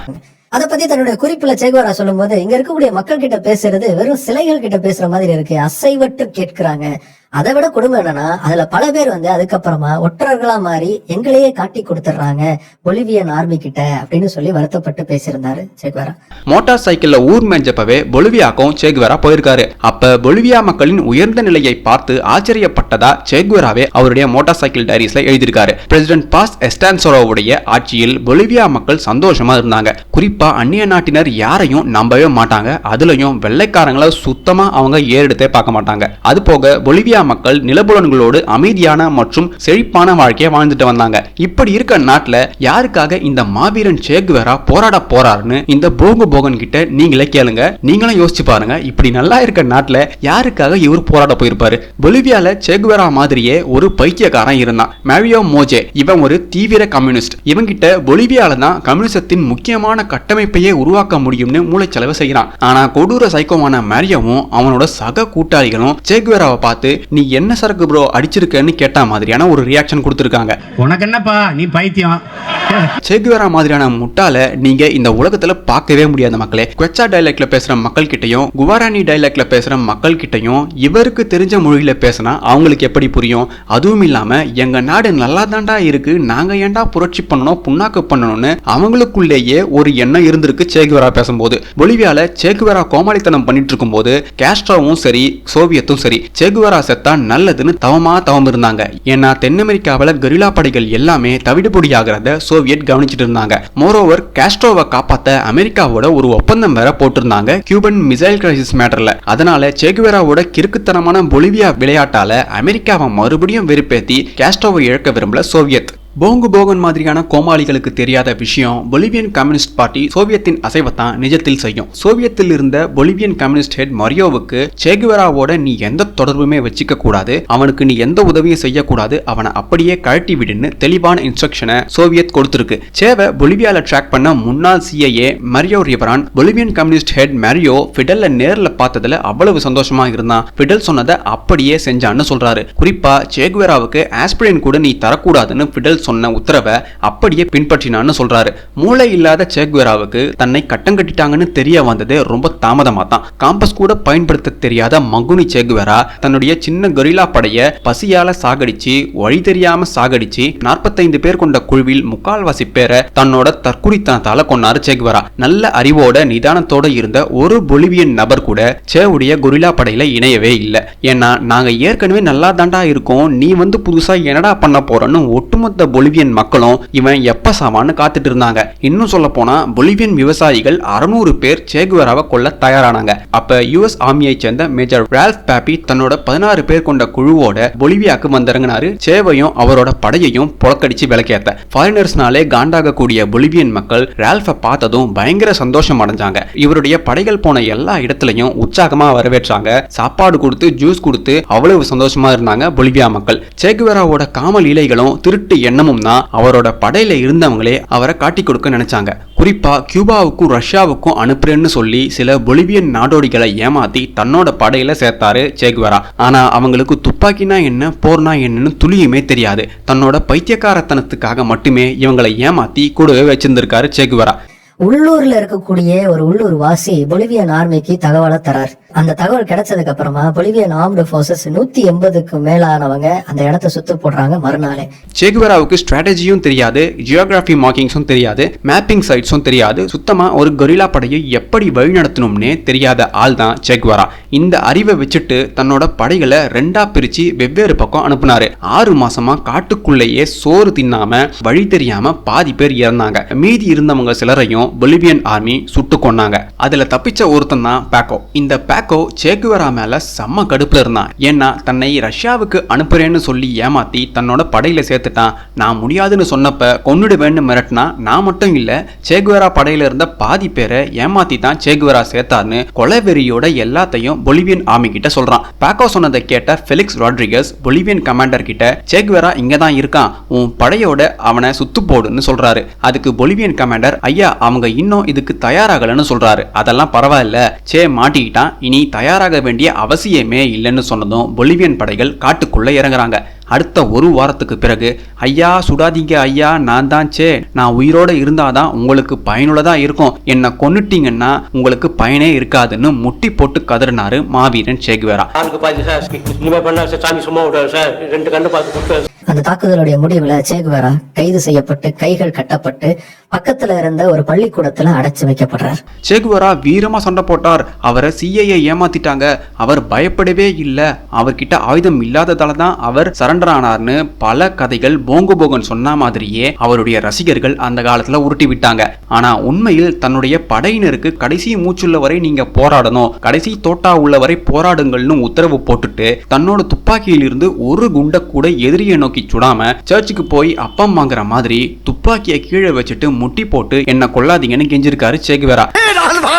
அதை பத்தி தன்னுடைய குறிப்புல சேகுவேரா சொல்லும் போது, இங்க இருக்கக்கூடிய மக்கள் கிட்ட பேசுறது வெறும் சிலைகள் கிட்ட பேசுற மாதிரி இருக்கு, அசைவற்று கேட்கிறாங்க. அதை விட கொடுமை என்னன்னா, அதுல பல பேர் அதுக்கப்புறமா ஒற்றர்களா மாறி எங்களையே காட்டி கொடுத்துறாங்க பொலிவியன் ஆர்மி கிட்ட அப்படின்னு சொல்லி வருத்தப்பட்டு பேசியிருந்தாரு சேகுவேரா. மோட்டார் சைக்கிள்ல ஊர் மேஞ்சப்பவே பொலிவியாக்கும் சேகுவேரா போயிருக்காரு. அப்ப பொலிவியா மக்களின் உயர்ந்த நிலையை பார்த்து ஆச்சரியப்பட்டதா சேகுவேராவே அவருடைய மோட்டார் சைக்கிள் டைரிஸ்ல எழுதியிருக்காரு. பிரசிடென்ட் பாஸ் எஸ்டான்சோரோவுடைய ஆட்சியில் பொலிவியா மக்கள் சந்தோஷமா இருந்தாங்க. குறிப்பா அந்நிய நாட்டினர் யாரையும் நம்பவே மாட்டாங்க, அதுலயும் வெள்ளைக்காரங்களை சுத்தமா அவங்க ஏறெடுத்தே பார்க்க மாட்டாங்க. அது போக பொலிவியா மக்கள் நிலப்புலன்களோடு அமைதியான மற்றும் செழிப்பான வாழ்க்கையை வாழ்ந்துட்டு வந்தாங்க. இப்படி இருக்க நாட்டுல யாருக்காக இந்த மாவீரன் சேகுவேரா போராட போறாருன்னு இந்த போங்கு போகன் கிட்ட நீங்களே கேளுங்க. நீங்களும் யோசிச்சு பாருங்க, இப்படி நல்லா இருக்க நாட்டுல யாருக்காக இவர் போராட போயிருப்பாரு? பொலிவியால சேகுவேரா மாதிரியே ஒரு பைத்தியக்காரன் இருந்தான், மேரியோ மோஜே. இவன் ஒரு தீவிர கம்யூனிஸ்ட். இவங்கிட்ட பொலிவியால தான் கம்யூனிசத்தின் முக்கியமான கட்டமைப்பையே உருவாக்க முடியும்னு மூளைச்சலவை செய்யறான். ஆனா கொடூர சைக்கோமான மேரியோவும் அவனோட சக கூட்டாளிகளும் சேகுவேராவை பார்த்து நீ என்ன சரக்கு ப்ரோ அடிச்சிருக்கன்னு கேட்ட மாதிரியான ஒரு ரியாக்ஷன் கொடுத்துருக்காங்க. உனக்கு என்னப்பா நீ பைத்தியம். சேகுவேரா மாதிரியான முட்டாள நீங்க இந்த உலகத்துல பார்க்கவே முடியாத மக்களே. குவெச்சா டைலாக்ல பேசுற மக்கள் கிட்டையும் குவாரானி டைலாக்ல பேசுற மக்கள் கிட்டையும் இவருக்கு தெரிஞ்ச மொழியில பேசினா அவங்களுக்கு எப்படி புரியும்? அதுவும் இல்லாம எங்க நாடு நல்லா தாண்டா இருக்கு, நாங்க ஏன்டா புரட்சி பண்ணணும் புண்ணாக்கு பண்ணணும்னு அவங்களுக்குள்ளேயே ஒரு எண்ணம் இருந்திருக்கு சேகுவேரா பேசும்போது. பொலிவியால சேகுவேரா கோமாளித்தனம் பண்ணிட்டு இருக்கும் போது காஸ்ட்ரோவும் சரி சோவியத்தும் சரி சேகுவேரா செத்தா நல்லதுன்னு தவம் இருந்தாங்க. ஏன்னா தென் அமெரிக்காவில கெரில்லா படைகள் எல்லாமே தவிடுபொடியாகிறத சோவியத் கவனிச்சிட்டு இருந்தாங்க. மோரோவர் காஸ்ட்ரோவை காப்பாத்த அமெரிக்காவோட ஒரு ஒப்பந்தம் வேற போட்டிருந்தாங்க கியூபன் மிசைல் கிரைசிஸ் மேட்டர்ல. அதனால சேகுவேராவோட கிறுக்குத்தனமான பொலிவியா விளையாட்டால அமெரிக்காவை மறுபடியும் வெறுப்பேத்தி காஸ்ட்ரோவை இழக்க விரும்பல சோவியத். போங்கு போகன் மாதிரியான கோமாளிகளுக்கு தெரியாத விஷயம், பொலிவியன் கம்யூனிஸ்ட் பார்ட்டி சோவியத்தின் அசைவத்தான் நிஜத்தில் செய்யும். சோவியத்தில் இருந்த பொலிவியன் கம்யூனிஸ்ட் ஹெட் மரியோவுக்கு சேகுவேராவோட நீ எந்த தொடர்புமே வச்சுக்க கூடாது, அவனுக்கு நீ எந்த உதவியும் செய்யக்கூடாது, அவனை அப்படியே கழட்டி விடுன்னு தெளிவான இன்ஸ்ட்ரக்ஷனை சோவியத் கொடுத்திருக்கு. சேவை பொலிவியால ட்ராக் பண்ண முன்னாள் CIA Mario Riveron Bolivian communist head Mario ஃபிடல்ல நேர்ல பார்த்ததுல அவ்வளவு சந்தோஷமா இருந்தான். ஃபிடல் சொன்னதை அப்படியே செஞ்சான்னு சொல்றாரு. குறிப்பா சேகுவேராவுக்கு ஆஸ்பிரின் கூட நீ தரக்கூடாதுன்னு ஃபிடல் சொன்ன உத்தரவை அப்படியே பின்பற்றினான்னு சொல்றாரு. மூளை இல்லாத சேகுவேராவுக்கு தன்னை கட்டம் கட்டிட்டாங்கன்னு தெரிய வந்தது ரொம்ப தாமதமா தான். காம்பஸ் கூட பயன்படுத்த தெரியாத மங்குனி சேகுவேரா தன்னுடைய சின்ன கெரில்லா படைய பசியால சாகடிச்சு வழி தெரியாம சாகடிச்சு 45 பேர் கொண்ட குழுவில் 3/4 பேரை தன்னோட தற்குறித்தனத்தால கொன்னாரு சேகுவேரா. நல்ல அறிவோட நிதானத்தோட இருந்த ஒரு பொலிவியன் நபர் கூட சேவுடைய கெரில்லா படையில இணையவே இல்லை. ஏன்னா நாங்க ஏற்கனவே நல்லா தாண்டா இருக்கோம், நீ வந்து புதுசா என்னடா பண்ண போறன்னு ஒட்டுமொத்த பொலிவியன் மக்களும் இவன் எப்ப சாவான்னு காத்துட்டு இருந்தாங்க. இன்னும் சொல்ல போனா பொலிவியன் விவசாயிகள் 600 பேர் சேகுவேராவை கொல்ல தயாரானாங்க. அப்ப யுஎஸ் ஆர்மியை சேர்ந்த மேஜர் ரால்ஃப் பாப்பி தன்னோட 16 பேர் கொண்ட குழுவோட பொலிவியாக்கு வந்திறங்கினாரு. சேவையும் அவரோட படையையும் புறக்கடிச்சு விலக்கேத்த. ஃபாரினர்ஸ்னாலே காண்டாக கூடிய பொலிவியன் மக்கள் ரால்ஃபை பார்த்ததும் பயங்கர சந்தோஷம் அடைஞ்சாங்க. இவருடைய படைகள் போன எல்லா இடத்துலயும் உற்சாகமா வரவேற்றாங்க. சாப்பாடு கொடுத்து ஜூஸ் கொடுத்து அவ்வளவு சந்தோஷமா இருந்தாங்க பொலிவியா மக்கள். சேகுவேராவோட காமல் இலைகளும் திருட்டு எண்ணமும் தான் அவரோட படையில இருந்தவங்களே அவரை காட்டி கொடுக்க நினைச்சாங்க. குறிப்பா கியூபாவுக்கும் ரஷ்யாவுக்கும் அனுப்புறேன்னு சொல்லி சில பொலிவியன் நாடோடிகளை ஏமாத்தி தன்னோட படையில சேர்த்தாரு சேகுவேரா. ஆனா அவங்களுக்கு துப்பாக்கினா என்ன போர்னா என்னன்னு துளியுமே தெரியாது. தன்னோட பைத்தியக்காரத்தனத்துக்காக மட்டுமே இவங்களை ஏமாத்தி கூடவே வச்சிருந்திருக்காரு சேகுவேரா. உள்ளூர்ல இருக்கக்கூடிய ஒரு உள்ளூர் வாசி பொலிவியன் ஆர்மிக்கு தகவலை தரார். அந்த தகவல் கிடைச்சதுக்கு அப்புறமா பொலிவியன் ஆர்ம்டு ஃபோர்சஸ் 180க்கு மேலானவங்க அந்த இடத்தை சுத்து போடுறாங்க மறுநாளே. சேகுவேராவுக்கு ஸ்ட்ராட்டஜியும் தெரியாது, ஜியோகிராஃபி மார்க்கிங்ஸும் தெரியாது, மேப்பிங் சைட்ஸும் தெரியாது, சுத்தமா ஒரு கெரில்லா படையை எப்படி வழிநடத்தணும்னே தெரியாத ஆள் தான் சேகுவேரா. இந்த அறிவை வச்சுட்டு தன்னோட படைகளை 2ஆ பிரிச்சு வெவ்வேறு பக்கம் அனுப்புனாரு. 6 மாசமா காட்டுக்குள்ளேயே சோறு தின்னாம வழி தெரியாம பாதி பேர் இறந்தாங்க. மீதி இருந்தவங்க சிலரையும் பொலிவியன் ஆர்மி சுட்டு கொன்னாங்க. அதுல தப்பிச்ச ஒருத்தன் தான் பாக்கோ. இந்த பாக்கோ சேகுவேரா மேல செம்ம கடுப்புல இருந்தான். ஏன்னா தன்னை ரஷ்யாவுக்கு அனுப்புறேன்னு சொல்லி ஏமாத்தி தன்னோட படையில சேர்த்துட்டான். நான் முடியாதுன்னு சொன்னப்ப கொன்னுடுவேன்னு மிரட்டினா நான் மட்டும் இல்ல சேகுவேரா படையில இருந்த பாதி பேரை ஏமாத்தி தான் சேகுவேரா சேர்த்தார்னு கொலைவெறியோட எல்லாத்தையும் பொலிவியன் ஆர்மி கிட்ட சொல்றான். பாக்கோ சொன்னதை கேட்ட ஃபெலிக்ஸ் ராட்ரிகஸ் பொலிவியன் கமாண்டர் கிட்ட சேகுவேரா இங்கதான் இருக்கான், உன் படையோட அவனை சுத்து போடுன்னு சொல்றாரு. அதுக்கு பொலிவியன் கமாண்டர் ஐயா அவங்க இன்னும் இதுக்கு தயாராகலன்னு சொல்றாரு. அதெல்லாம் பரவாயில்ல, சே மாட்டிக்கிட்டான், இனி தயாராக வேண்டிய அவசியமே இல்லைன்னு சொன்னதும் பொலிவியன் படைகள் காட்டுக்குள்ள இறங்குறாங்க. அடுத்த ஒரு வாரத்துக்கு பிறகு ஐயா சுடாதீங்க ஐயா, நான் தான் சே, நான் உயிரோட இருந்தாதான் உங்களுக்கு பயனுள்ளதா இருக்கும், என்னை கொன்னுட்டீங்கன்னா உங்களுக்கு பயனே இருக்காதுன்னு முட்டி போட்டு கதறினாரு மாவீரன் சேகுவேரா. அந்த தாக்குதலுடைய முடிவுல சேகுவேரா கைது செய்யப்பட்டு கைகள் கட்டப்பட்டு பக்கத்துல இருந்த ஒரு பள்ளிக்கூடத்துல அடைச்சு வைக்கப்படுறார். சேகுவேரா வீரமா சண்டை போட்டார். அவரை சிஐஏ ஏமாத்திட்டாங்க. அவர் பயப்படவே இல்லை. அவர்கிட்ட ஆயுதம் இல்லாததால தான் அவர் சரண்டர் ஆனார்னு பல கதைகள் போங்கு போகன் சொன்ன மாதிரியே அவருடைய ரசிகர்கள் அந்த காலத்துல உருட்டி விட்டாங்க. ஆனா உண்மையில் தன்னுடைய படையினருக்கு கடைசி மூச்சுள்ள வரை நீங்க போராடணும், கடைசி தோட்டா உள்ளவரை போராடுங்கள்னு உத்தரவு போட்டுட்டு தன்னோட துப்பாக்கியில் இருந்து ஒரு குண்டை கூட எதிரியை நோக்கி சுடாம சர்ச்சுக்கு போய் அப்பம் வாங்குற மாதிரி துப்பாக்கியை கீழே வச்சுட்டு முட்டி போட்டு என்ன கொல்லாதீங்கன்னு கெஞ்சிருக்காரு சேகுவேரா.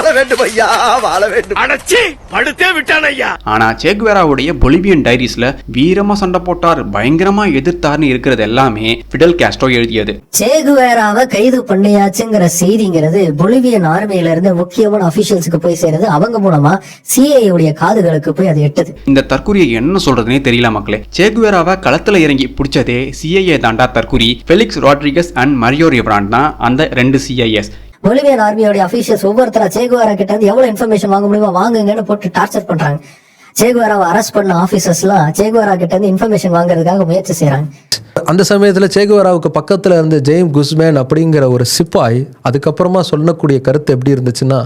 வாழ வேண்டும் ஐயா, வாழ வேண்டும். அடச்சி படுத்தே விட்டான் ஐயா. ஆனா சேகுவேராவுடைய பொலிவியன் டைரிஸ்ல வீரமா சண்டை போட்டார், பயங்கரமா எதிர்த்தார்னு இருக்கிறது எல்லாமே ஃபிடல் காஸ்ட்ரோ எழுதியது. சேகுவேராவை கைது பண்ணியாச்சுங்கிற செய்திங்கிறது பொலிவியன் ஆர்மியில இருந்து முக்கியமான அபிஷியல்ஸுக்கு போய் சேருது. அவங்க மூலமா CIA உடைய காதுகளுக்கு போய் அது எட்டுது. இந்த தற்கொலையை என்ன சொல்றதுனே தெரியல மக்களே. சேகுவேராவை களத்துல இறங்கி பிடிச்சதே CIA தாண்டா தற்கொலை. ஃபெலிக்ஸ் ராட்ரிகஸ் அண்ட் மரியோ ரிவ்ரான் தான் அந்த 2 CIS. பொலிவியன் ஆர்மியோட அபிஷியல்ஸ் ஒவ்வொருத்தரா சேகுவேரா கிட்ட இருந்து எவ்வளவு இன்ஃபர்மேஷன் வாங்க முடியுமோ வாங்குங்கன்னு போட்டு டார்ச்சர் பண்றாங்க. சேகுவேராவை அரெஸ்ட் பண்ண ஆபீசர்ஸ் எல்லாம் சேகுவேரா கிட்ட இருந்து இன்ஃபர்மேஷன் வாங்குறதுக்காக முயற்சி செய்யறாங்க. அந்த சமயத்தில் சேகுவேராவுக்கு பக்கத்தில் இருந்த ஜேம் குஸ்மேன் அப்படிங்கிற ஒரு சிப்பாய் அதுக்கப்புறமா சொல்லக்கூடிய கருத்து எப்படி இருந்துச்சுன்னா,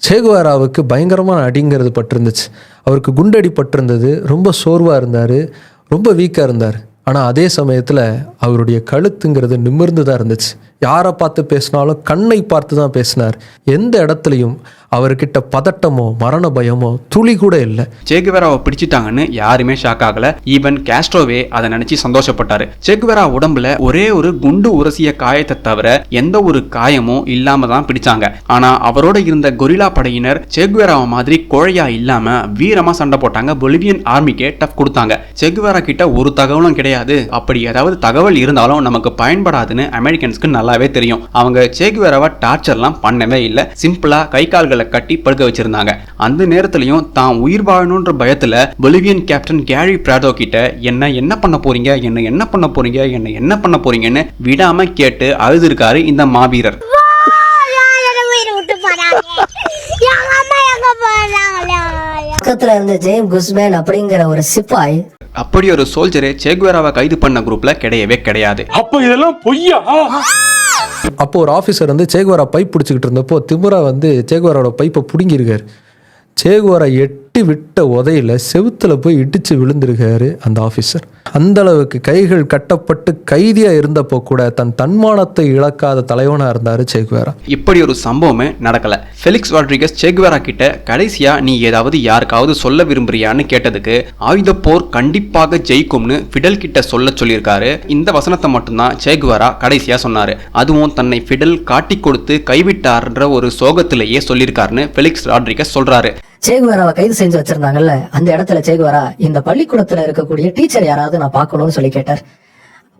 சேகுவேராவுக்கு பயங்கரமான அடிங்கிறது பட்டிருந்துச்சு. அவருக்கு குண்டடி பட்டிருந்தது, ரொம்ப சோர்வாக இருந்தார், ரொம்ப வீக்காக இருந்தார். ஆனால் அதே சமயத்தில் அவருடைய கழுத்துங்கிறது நிமிர்ந்து தான் இருந்துச்சு. யாரை பார்த்து பேசினாலும் கண்ணை பார்த்து தான் பேசினார். எந்த இடத்துலையும் அவர்கிட்ட பதட்டமோ மரண பயமோ துளி கூட இல்லை. சேகுவேராவை பிடிச்சிட்டாங்கன்னு யாருமே ஷாக் ஆகல. ஈவன் காஸ்ட்ரோவே அதை நினைச்சு சந்தோஷப்பட்டாரு. சேகுவேரா உடம்புல ஒரே ஒரு குண்டு உரசிய காயத்தை தவிர எந்த ஒரு காயமும் இல்லாம தான் பிடிச்சாங்க. ஆனா அவரோட இருந்த கொரில்லா படையினர் சேகுவேராவை மாதிரி கோழையா இல்லாம வீரமா சண்டை போட்டாங்க. பொலிவியன் ஆர்மிக்கே டஃப் கொடுத்தாங்க. சேகுவேரா கிட்ட ஒரு தகவலும் கிடையாது. அப்படி ஏதாவது தகவல் இருந்தாலும் நமக்கு பயன்படாதுன்னு அமெரிக்கன்ஸ்க்கு நல்லாவே தெரியும். அவங்க சேகுவேராவை டார்ச்சர்லாம் பண்ணவே இல்லை. சிம்பிளா கை கால்களை கட்டி படுக்க வச்சிருந்தாங்க. அந்த நேரத்திலையும் தான் உயிர் வாழணும்ன்ற பயத்துல பொலிவியன் கேப்டன் கேரி பிராடோ கிட்ட என்ன பண்ண போறீங்க, என்ன பண்ண போறீங்க, என்ன பண்ண போறீங்கன்னு விடாம கேட்டு அழுதுருக்காரு இந்த மாவீரர். பக்கத்துல இருந்த ஜேம் குஸ்மேன் அப்படிங்கிற ஒரு சிப்பாய், அப்படி ஒரு சோல்ஜரே சேகுவேராவை கைது பண்ண குரூப்ல கிடையவே கிடையாது. அப்ப இதெல்லாம் பொய்யா? அப்போ ஒரு ஆஃபீஸர் வந்து சேகுவேரா பைப் பிடிச்சிக்கிட்டு இருந்தப்போ திமுரா வந்து சேகுவேராவோட பைப்பை பிடுங்கியிருக்காரு. சேகுவேரா எட்டி விட்ட உதையில செவுத்துல போய் இடிச்சு விழுந்திருக்காரு அந்த ஆஃபீஸர். அந்த அளவுக்கு கைகள் கட்டப்பட்டு கைதியா இருந்தப்போ கூட தன் தன்மானத்தை இழக்காத தலைவனா இருந்தாரு சேகுவேரா. இப்படி ஒரு சம்பவமே நடக்கல. ஃபெலிக்ஸ் ராட்ரிகஸ் சேகுவேரா கிட்ட கடைசியா நீ ஏதாவது யாருக்காவது சொல்ல விரும்புறியான்னு கேட்டதுக்கு ஆயுத போர் கண்டிப்பாக ஜெயிக்கும்னு ஃபிடல் கிட்ட சொல்லியிருக்காரு. இந்த வசனத்தை மட்டும்தான் சேகுவேரா கடைசியா சொன்னாரு. அதுவும் தன்னை ஃபிடல் காட்டி கொடுத்து கைவிட்டார்ன்ற ஒரு சோகத்திலேயே சொல்லியிருக்காருன்னு ஃபெலிக்ஸ் ராட்ரிகஸ் சொல்றாரு. சேகுவேராவை கைது செஞ்சு வச்சிருந்தாங்கல்ல, அந்த இடத்துல சேகுவேரா இந்த பள்ளிக்கூடத்துல இருக்கக்கூடிய டீச்சர் யாராவது நான் பார்க்கணும்னு சொல்லி கேட்டார்.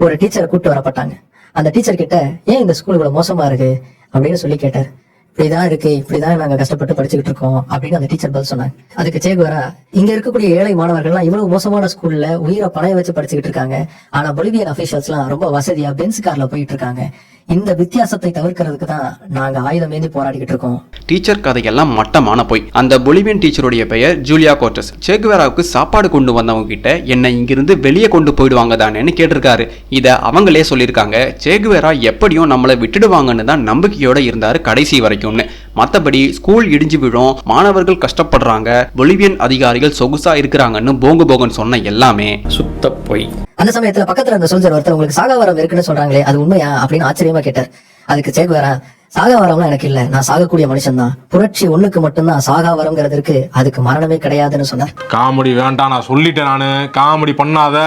ஒரு டீச்சரை கூப்பிட்டு வரப்பட்டாங்க. அந்த டீச்சர் கிட்ட ஏன் இந்த ஸ்கூல் இவ்வளவு மோசமா இருக்கு அப்படின்னு சொல்லி கேட்டார். இப்படிதான் இருக்கு, இப்படிதான் நாங்க கஷ்டப்பட்டு படிச்சுக்கிட்டு இருக்கோம் அப்படின்னு அந்த டீச்சர் பதில் சொன்னாங்க. அதுக்கு சேகுவேரா, இங்க இருக்கக்கூடிய ஏழை மாணவர்கள்லாம் இவ்வளவு மோசமான ஸ்கூல்ல உயிரை பணைய வச்சு படிச்சுக்கிட்டு இருக்காங்க. ஆனா பொலிவியன் அபிஷியல்ஸ் எல்லாம் ரொம்ப வசதியா பென்ஸ் கார்ல போயிட்டு இருக்காங்க. இந்த வித்தியாசத்தை தவிர்க்கிறதுக்கு தான் நாங்க ஆயுதம் ஏந்தி போராடிக்கிட்டு இருக்கோம். டீச்சர் கதையெல்லாம் மட்டமான போய். அந்த பொலிவியன் டீச்சருடைய பெயர் ஜூலியா கோர்டஸ். சேகுவேராவுக்கு சாப்பாடு கொண்டு வந்தவங்க கிட்ட என்ன இங்கிருந்து வெளியே கொண்டு போயிடுவாங்க தானேன்னு கேட்டிருக்காரு. இதை அவங்களே சொல்லியிருக்காங்க. சேகுவேரா எப்படியும் நம்மளை விட்டுடுவாங்கன்னு தான் நம்பிக்கையோட இருந்தாரு கடைசி வரைக்கும்னு. மற்றபடி ஸ்கூல் இடிஞ்சு விழும், மாணவர்கள் கஷ்டப்படுறாங்க, பொலிவியன் அதிகாரிகள் சொகுசா இருக்கிறாங்கன்னு போங்கன் சொன்ன எல்லாமே சுத்த போய். அந்த சமயத்துல பக்கத்துல இருந்த சோல்ஜர் ஒருத்தர், உங்களுக்கு சாகாவரம் இருக்குன்னு சொல்றாங்களே அது உண்மையா அப்படின்னு ஆச்சரியமா கேட்டார். அதுக்கு சேகுவேரா, சாகாவரம்லாம் எனக்கு இல்ல, நான் சாகக்கூடிய மனுஷன் தான். புரட்சி ஒண்ணுக்கு மட்டும்தான் சாகாவரம்ங்கிறது இருக்கு, அதுக்கு மரணமே கிடையாதுன்னு சொன்னார். காமெடி வேண்டாம், நான் சொல்லிட்டேன், நானு காமெடி பண்ணாத.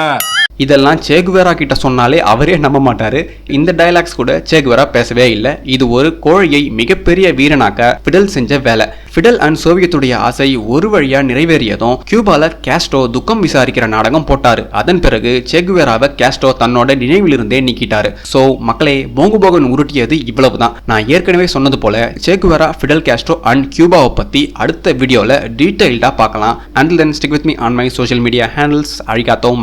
இதெல்லாம் சேகுவேரா கிட்ட சொன்னாலே அவரே நம்ப மாட்டாரு. இந்த டயலாக்ஸ் கூட சேகுவேரா பேசவே இல்லை. இது ஒரு கோழையை மிகப்பெரிய வீரனாக்க ஃபிடல் செஞ்ச வேலை. ஃபிடல் அண்ட் சோவியத்துடைய ஆசை ஒரு வழியா நிறைவேறியதும் கியூபால காஸ்ட்ரோ துக்கம் விசாரிக்கிற நாடகம் போட்டாரு. அதன் பிறகு சேகுவேராவை காஸ்ட்ரோ தன்னோட நினைவிலிருந்தே நீக்கிட்டாரு. சோ மக்களே, போங்கன் உருட்டியது இவ்வளவுதான். நான் ஏற்கனவே சொன்னது போல சேகுவேரா, ஃபிடல் காஸ்ட்ரோ அண்ட் கியூபாவை பத்தி அடுத்த வீடியோல டீடைல்டா பார்க்கலாம். Until then, stick with me on my social media handles. Arigato.